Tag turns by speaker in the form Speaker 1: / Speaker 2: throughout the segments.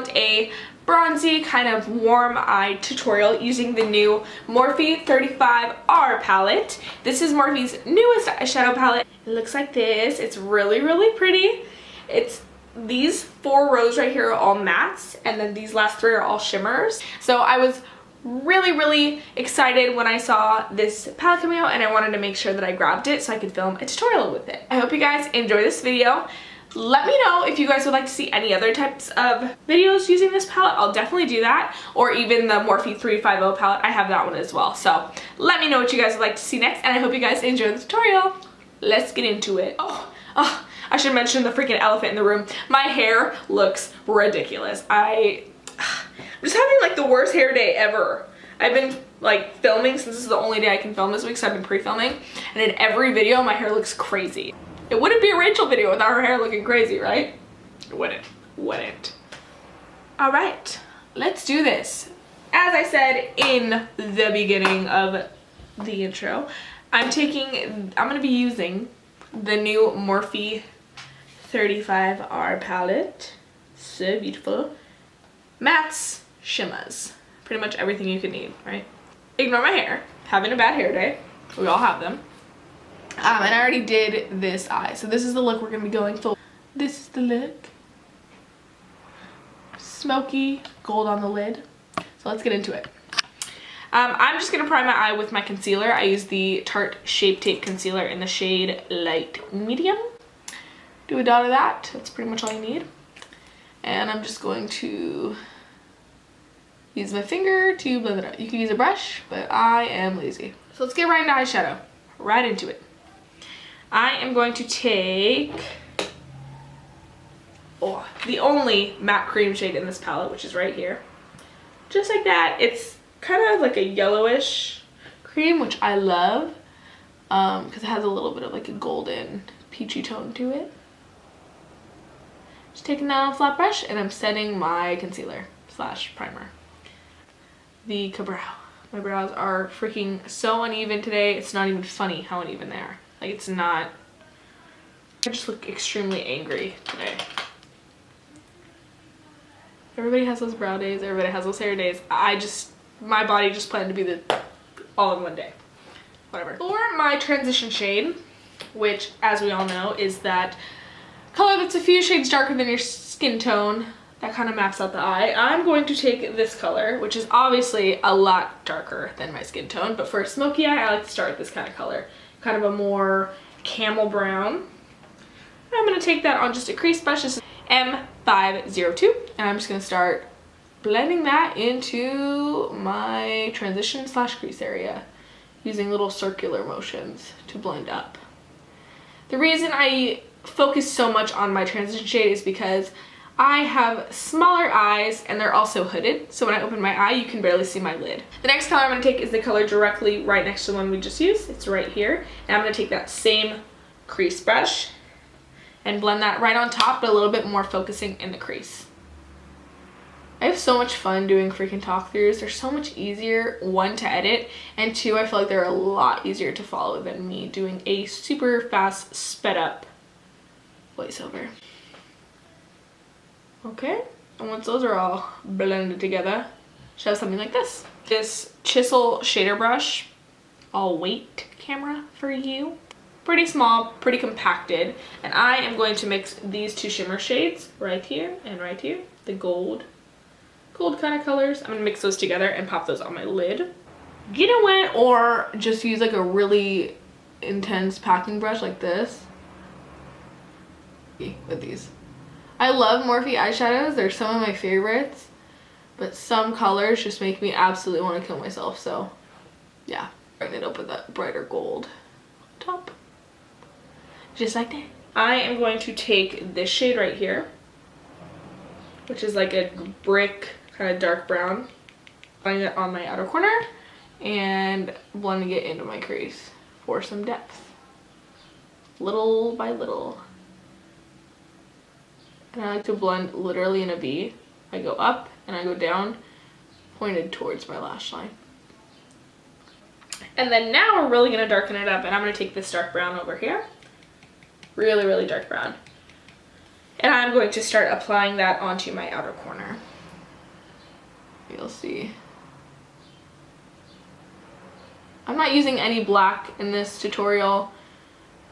Speaker 1: filmed a bronzy kind of warm eye tutorial using the new Morphe 35R palette. This is Morphe's newest eyeshadow palette. It looks like this. It's really, really pretty. It's these 4 rows right here are all mattes, and then these last 3 are all shimmers. So I was really excited when I saw this palette coming out, and I wanted to make sure that I grabbed it so I could film a tutorial with it. I hope you guys enjoy this video. Let me know if you guys would like to see any other types of videos using this palette. I'll definitely do that. Or even the Morphe 350 palette. I have that one as well. So let me know what you guys would like to see next, and I hope you guys enjoy the tutorial. Let's get into it. Oh, I should mention the freaking elephant in the room. My hair looks ridiculous. I'm just having like the worst hair day ever. I've been like filming since this is the only day I can film this week, so I've been pre-filming, and in every video my hair looks crazy. It wouldn't be a Rachel video without her hair looking crazy, right? It wouldn't. All right, let's do this. As I said in the beginning of the intro, I'm gonna be using the new Morphe 35R palette. So beautiful. Mattes, shimmers. Pretty much everything you could need, right? Ignore my hair. Having a bad hair day. We all have them. And I already did this eye. So this is the look we're going to be going for. This is the look. Smoky gold on the lid. So let's get into it. I'm just going to prime my eye with my concealer. I use the Tarte Shape Tape Concealer in the shade Light Medium. Do a dot of that. That's pretty much all you need. And I'm just going to use my finger to blend it out. You can use a brush, but I am lazy. So let's get right into eyeshadow. Right into it. I am going to take the only matte cream shade in this palette, which is right here. Just like that. It's kind of like a yellowish cream, which I love because it has a little bit of like a golden peachy tone to it. Just taking that on a flat brush, and I'm setting my concealer / primer. The brow. My brows are freaking so uneven today. It's not even funny how uneven they are. Like, it's not. I just look extremely angry today. Everybody has those brow days. Everybody has those hair days. My body just planned to be all in one day. Whatever. For my transition shade, which, as we all know, is that color that's a few shades darker than your skin tone, that kind of maps out the eye. I'm going to take this color, which is obviously a lot darker than my skin tone, but for a smoky eye, I like to start with this kind of color. Kind of a more camel brown. I'm going to take that on just a crease brush. This is M502, and I'm just going to start blending that into my transition / crease area, using little circular motions to blend up. The reason I focus so much on my transition shade is because I have smaller eyes and they're also hooded, so when I open my eye you can barely see my lid. The next color I'm going to take is the color directly right next to the one we just used. It's right here, and I'm going to take that same crease brush and blend that right on top, but a little bit more focusing in the crease. I have so much fun doing freaking talk-throughs. They're so much easier, 1, to edit, and 2, I feel like they're a lot easier to follow than me doing a super fast sped up voiceover. Okay, and once those are all blended together, should have something like this. This chisel shader brush, all weight camera for you. Pretty small, pretty compacted, and I am going to mix these 2 shimmer shades right here and right here, the gold kind of colors. I'm gonna mix those together and pop those on my lid. Get it wet, or just use like a really intense packing brush like this with these. I love Morphe eyeshadows. They're some of my favorites, but some colors just make me absolutely want to kill myself. So yeah, bring it up with that brighter gold top. Just like that. I am going to take this shade right here, which is like a brick kind of dark brown, putting it on my outer corner and blending it into my crease for some depth, little by little. And I like to blend literally in a V. I go up and I go down, pointed towards my lash line. And then now we're really gonna darken it up, and I'm gonna take this dark brown over here. Really, really dark brown. And I'm going to start applying that onto my outer corner. You'll see. I'm not using any black in this tutorial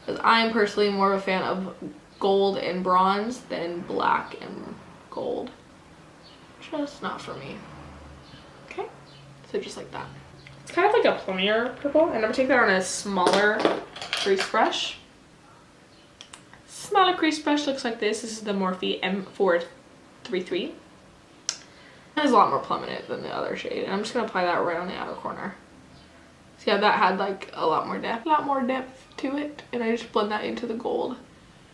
Speaker 1: because I'm personally more of a fan of gold and bronze than black and gold. Just not for me. Okay, so just like that. It's kind of like a plummier purple, and I'm gonna take that on a smaller crease brush. Smaller crease brush looks like this. This is the Morphe M433. There's a lot more plum in it than the other shade, and I'm just gonna apply that right on the outer corner. See how that had like a lot more depth to it, and I just blend that into the gold.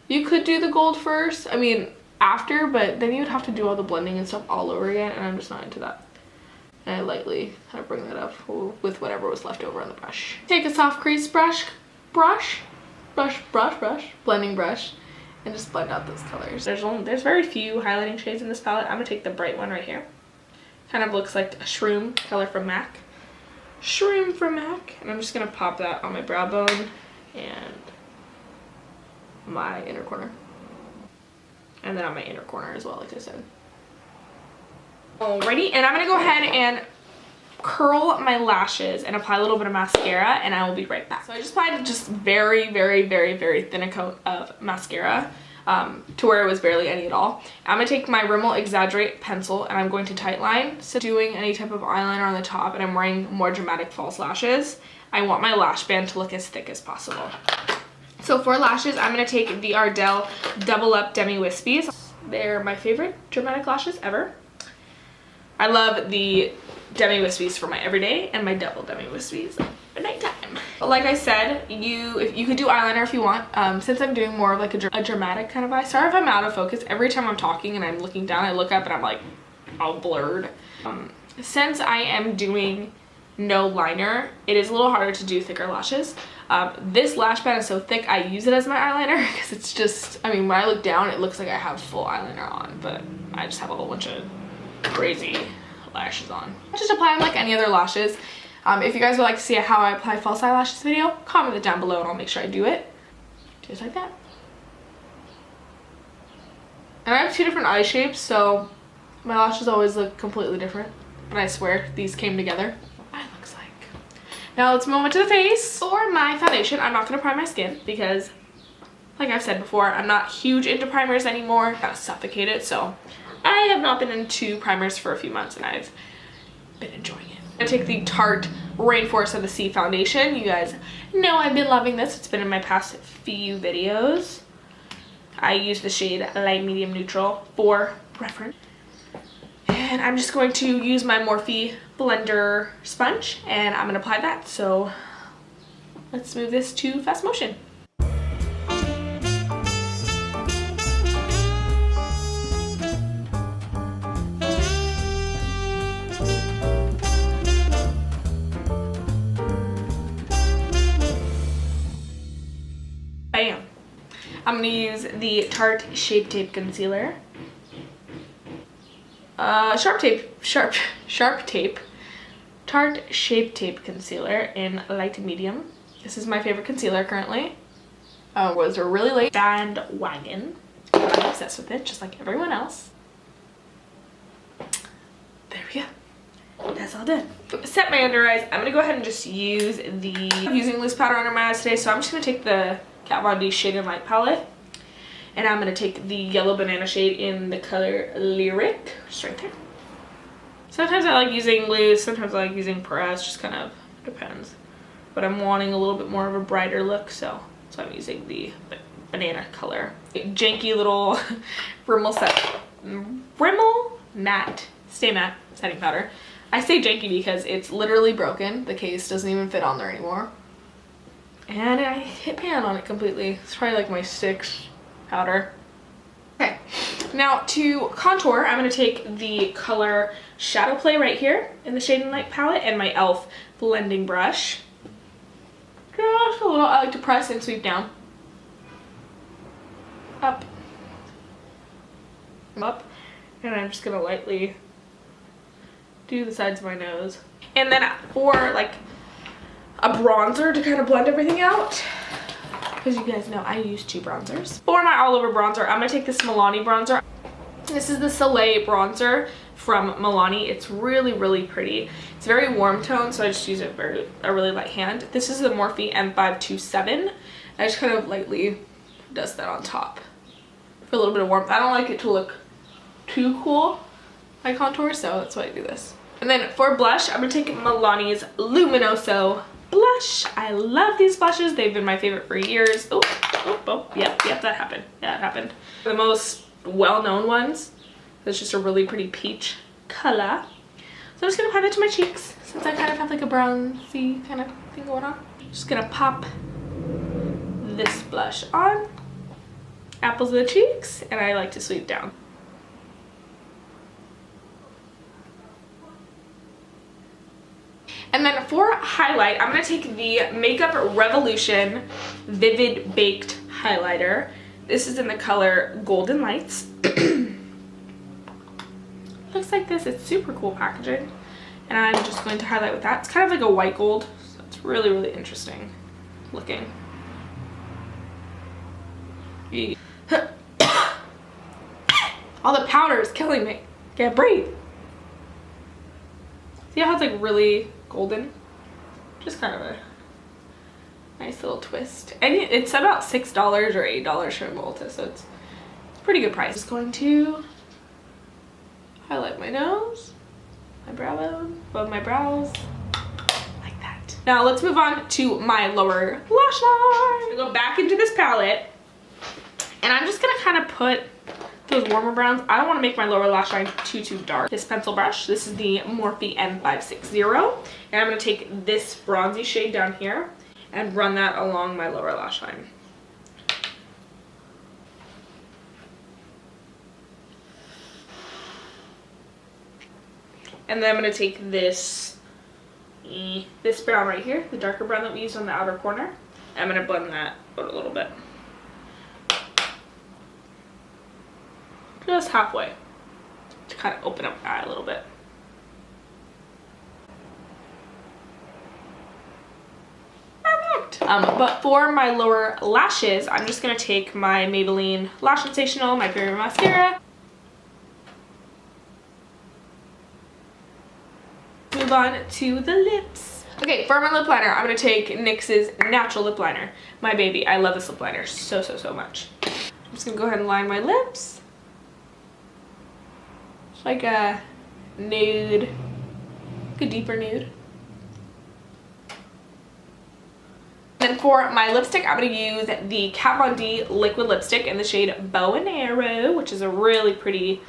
Speaker 1: You could do the gold first, I mean after, but then you would have to do all the blending and stuff all over again, and I'm just not into that. And I lightly kind of bring that up with whatever was left over on the brush. Take a soft crease blending brush, and just blend out those colors. There's very few highlighting shades in this palette. I'm gonna take the bright one right here. Kind of looks like a shroom color from MAC. Shroom from MAC. And I'm just gonna pop that on my brow bone and my inner corner. And then on my inner corner as well, like I said. Alrighty, and I'm gonna go ahead and curl my lashes and apply a little bit of mascara, and I will be right back. So I just applied just very thin a coat of mascara to where it was barely any at all. I'm gonna take my Rimmel Exaggerate pencil and I'm going to tightline. So doing any type of eyeliner on the top, and I'm wearing more dramatic false lashes, I want my lash band to look as thick as possible. So for lashes, I'm gonna take the Ardell Double Up Demi Wispies. They're my favorite dramatic lashes ever. I love the Demi Wispies for my everyday and my double Demi Wispies for nighttime. But like I said, you could do eyeliner if you want. Since I'm doing more of like a dramatic kind of eye. Sorry if I'm out of focus. Every time I'm talking and I'm looking down, I look up and I'm like all blurred. Since I am doing no liner, it is a little harder to do thicker lashes. This lash band is so thick I use it as my eyeliner because it's just, I mean, when I look down it looks like I have full eyeliner on, but I just have a whole bunch of crazy lashes on. Just apply them like any other lashes. If you guys would like to see how I apply false eyelashes video, comment it down below and I'll make sure I do it. Just like that. And I have two different eye shapes, so my lashes always look completely different. But I swear these came together. What it looks like. Now let's move on to the face. For my foundation, I'm not going to prime my skin because, like I've said before, I'm not huge into primers anymore. Kind of suffocate it, so I have not been into primers for a few months and I've been enjoying it. I'm going to take the Tarte Rainforest of the Sea foundation. You guys know I've been loving this. It's been in my past few videos. I use the shade Light Medium Neutral for reference. And I'm just going to use my Morphe blender sponge and I'm going to apply that. So let's move this to fast motion. Bam. I'm going to use the Tarte Shape Tape Concealer. Sharp Tape. Tarte Shape Tape Concealer in light medium. This is my favorite concealer currently. Was a really late bandwagon, but I'm obsessed with it, just like everyone else. There we go. That's all done. Set my under eyes. I'm going to go ahead and just use using loose powder under my eyes today, so I'm just going to take the Kat Von D Shade and Light palette, and I'm going to take the yellow banana shade in the color Lyric, just right there. Sometimes I like using loose, sometimes I like using pressed, just kind of depends. But I'm wanting a little bit more of a brighter look, so I'm using the banana color. Janky little Rimmel matte, Stay Matte setting powder. I say janky because it's literally broken. The case doesn't even fit on there anymore. And I hit pan on it completely. It's probably like my 6th powder. Okay, now to contour, I'm going to take the color Shadow Play right here in the Shade and Light palette and my e.l.f. blending brush. Just a little. I like to press and sweep down. Up. Up. And I'm just going to lightly do the sides of my nose. And then for like a bronzer to kind of blend everything out, because you guys know I use 2 bronzers. For my all over bronzer, I'm going to take this Milani bronzer. This is the Soleil bronzer from Milani. It's really, really pretty. It's very warm tone, so I just use it for a really light hand. This is the Morphe M527. I just kind of lightly dust that on top for a little bit of warmth. I don't like it to look too cool, my contour, so that's why I do this. And then for blush, I'm gonna take Milani's Luminoso blush. I love these blushes. They've been my favorite for years. Oh, yep, that happened. Yeah, it happened. The most well-known ones. It's just a really pretty peach color. So I'm just gonna apply that to my cheeks since I kind of have like a bronzy kind of thing going on. Just gonna pop this blush on. Apples of the cheeks, and I like to sweep down. And then for highlight, I'm going to take the Makeup Revolution Vivid Baked Highlighter. This is in the color Golden Lights. Looks like this. It's super cool packaging. And I'm just going to highlight with that. It's kind of like a white gold, so it's really, really interesting looking. All the powder is killing me. Can't breathe. See how it's like really golden? Just kind of a nice little twist. And it's about $6 or $8 from Ulta, so it's a pretty good price. Just going to highlight my nose, my brow bone, above my brows, like that. Now let's move on to my lower lash line. I'm gonna go back into this palette, and I'm just gonna kind of put those warmer browns. I don't want to make my lower lash line too dark. This pencil brush, this is the Morphe M560, and I'm going to take this bronzy shade down here and run that along my lower lash line. And then I'm going to take this brown right here, the darker brown that we used on the outer corner. I'm going to blend that out a little bit. Just halfway to kind of open up the eye a little bit. Perfect. But for my lower lashes, I'm just going to take my Maybelline Lash Sensational, my favorite mascara. Move on to the lips. Okay, for my lip liner, I'm going to take NYX's Natural Lip Liner. My baby. I love this lip liner so much. I'm just going to go ahead and line my lips. Like a nude, like a deeper nude. Then for my lipstick, I'm going to use the Kat Von D liquid lipstick in the shade Bow and Arrow, which is a really pretty,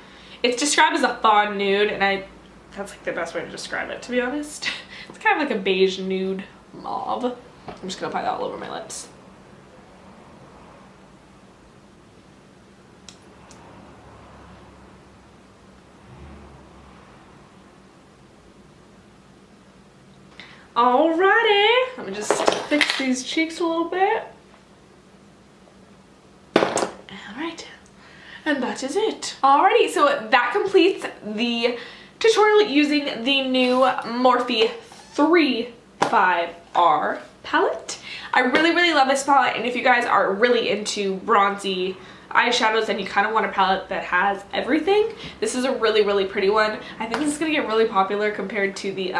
Speaker 1: it's described as a fawn nude, and that's like the best way to describe it, to be honest. It's kind of like a beige nude mauve. I'm just going to apply that all over my lips. Alrighty, let me just fix these cheeks a little bit. Alright, and that is it. Alrighty, so that completes the tutorial using the new Morphe 35R palette. I really love this palette, and if you guys are really into bronzy eyeshadows and you kind of want a palette that has everything, this is a really pretty one. I think this is going to get really popular compared to the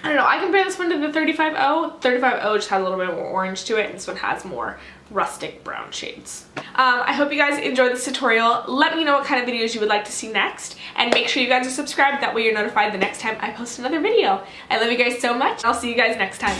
Speaker 1: I don't know, I compare this one to the 35O. 35O just has a little bit more orange to it, and this one has more rustic brown shades. I hope you guys enjoyed this tutorial. Let me know what kind of videos you would like to see next, and make sure you guys are subscribed, that way you're notified the next time I post another video. I love you guys so much. I'll see you guys next time.